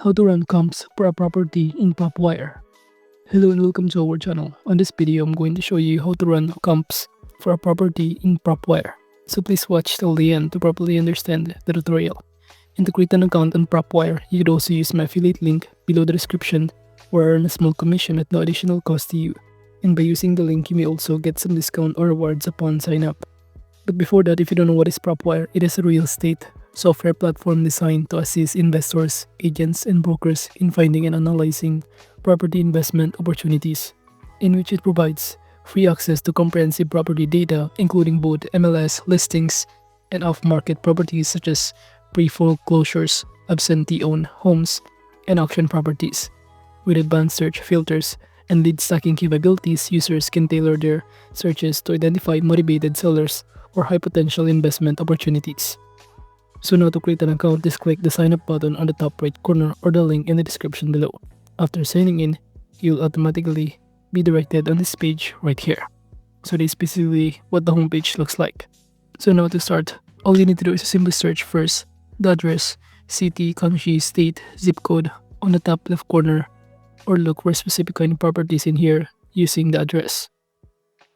How to run comps for a property in Propwire. Hello and welcome to our channel. On this video, I'm going to show you how to run comps for a property in Propwire. So please watch till the end to properly understand the tutorial. And to create an account on Propwire, you could also use my affiliate link below the description or earn a small commission at no additional cost to you. And by using the link, you may also get some discount or rewards upon sign up. But before that, if you don't know what is Propwire, it is a real estate software platform designed to assist investors, agents, and brokers in finding and analyzing property investment opportunities, in which it provides free access to comprehensive property data, including both MLS listings and off-market properties such as pre-foreclosures, absentee-owned homes, and auction properties. With advanced search filters and lead stacking capabilities, users can tailor their searches to identify motivated sellers or high-potential investment opportunities. So now to create an account, just click the sign up button on the top right corner or the link in the description below. After signing in, you'll automatically be directed on this page right here. So this is basically what the homepage looks like. So now to start, all you need to do is simply search first the address, city, country, state, zip code on the top left corner, or look for specific kind of properties in here using the address.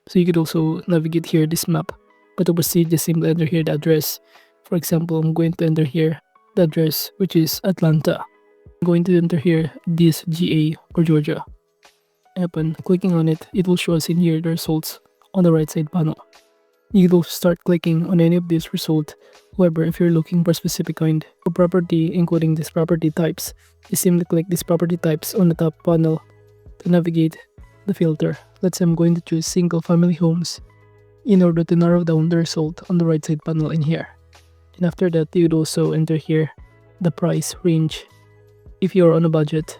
So you could also navigate here this map, but to proceed, just simply enter here the address. For example, I'm going to enter here the address, which is Atlanta. I'm going to enter here this GA or Georgia. And upon clicking on it, it will show us in here the results on the right side panel. You can also start clicking on any of these results. However, if you're looking for a specific kind of property, including these property types, you simply click these property types on the top panel to navigate the filter. Let's say I'm going to choose single family homes in order to narrow down the result on the right side panel in here. And after that, you would also enter here the price range if you're on a budget,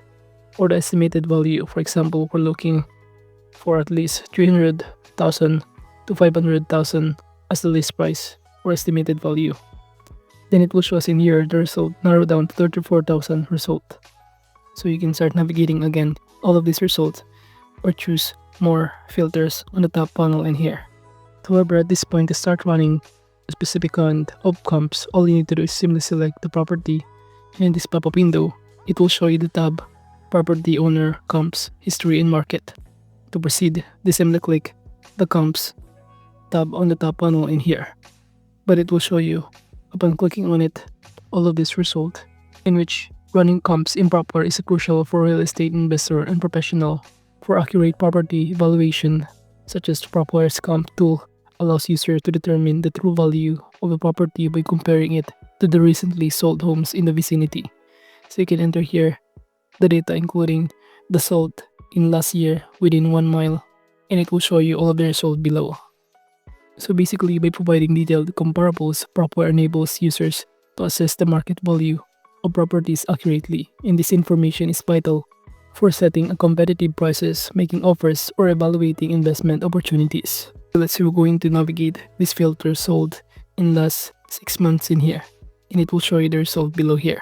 or the estimated value. For example, we're looking for at least 300,000 to 500,000 as the list price or estimated value. Then it will show us in here the result narrowed down to 34,000 result. So you can start navigating again all of these results or choose more filters on the top panel in here. However, at this point, to start running a specific kind of comps, all you need to do is simply select the property, and in this pop-up window, it will show you the tab Property Owner Comps History and Market. To proceed, just simply click the Comps tab on the top panel in here. But it will show you, upon clicking on it, all of this result, in which running comps in Propwire is crucial for real estate investor and professional. For accurate property evaluation, such as Propwire's comp tool allows users to determine the true value of a property by comparing it to the recently sold homes in the vicinity. So you can enter here the data including the sold in last year within 1 mile, and it will show you all of the results below. So basically, by providing detailed comparables, Propwire enables users to assess the market value of properties accurately, and this information is vital for setting a competitive prices, making offers, or evaluating investment opportunities. So let's say we're going to navigate this filter sold in last 6 months in here, and it will show you the result below here,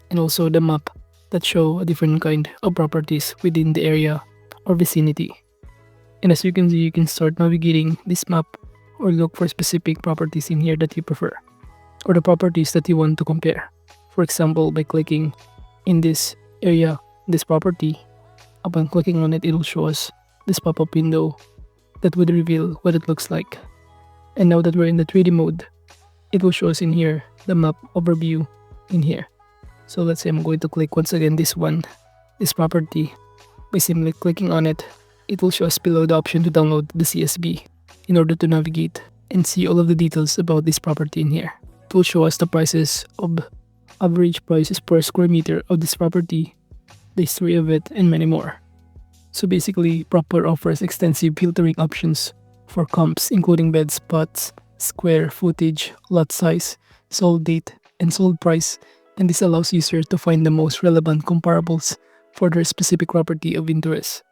and also the map that show a different kind of properties within the area or vicinity. And as you can see, you can start navigating this map or look for specific properties in here that you prefer, or the properties that you want to compare. For example, by clicking in this area, this property, upon clicking on it, it will show us this pop-up window that would reveal what it looks like. And now that we're in the 3D mode, it will show us in here the map overview in here. So let's say I'm going to click once again this property. By simply clicking on it, it will show us below the option to download the CSV in order to navigate and see all of the details about this property in here. It will show us the prices of average prices per square meter of this property, the history of it, and many more. So basically, Propwire offers extensive filtering options for comps, including bed spots, square footage, lot size, sold date, and sold price, and this allows users to find the most relevant comparables for their specific property of interest.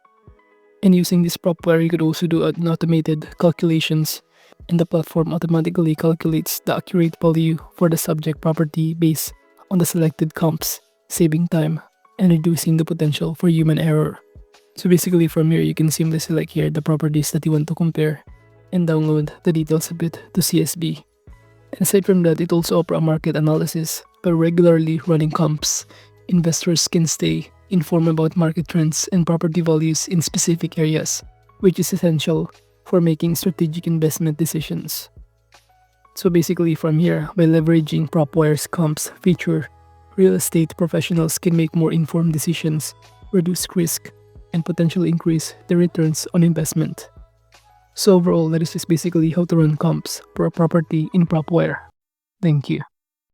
And using this Propwire, you could also do an automated calculations, and the platform automatically calculates the accurate value for the subject property based on the selected comps, saving time and reducing the potential for human error. So basically, from here, you can simply select here the properties that you want to compare and download the details of it to CSV. And aside from that, it also offers a market analysis by regularly running comps investors can stay informed about market trends and property values in specific areas, which is essential for making strategic investment decisions. So basically from here, by leveraging Propwire's comps feature, real estate professionals can make more informed decisions, reduce risk, and potentially increase the returns on investment. So overall, that is just basically how to run comps for a property in Propwire. Thank you.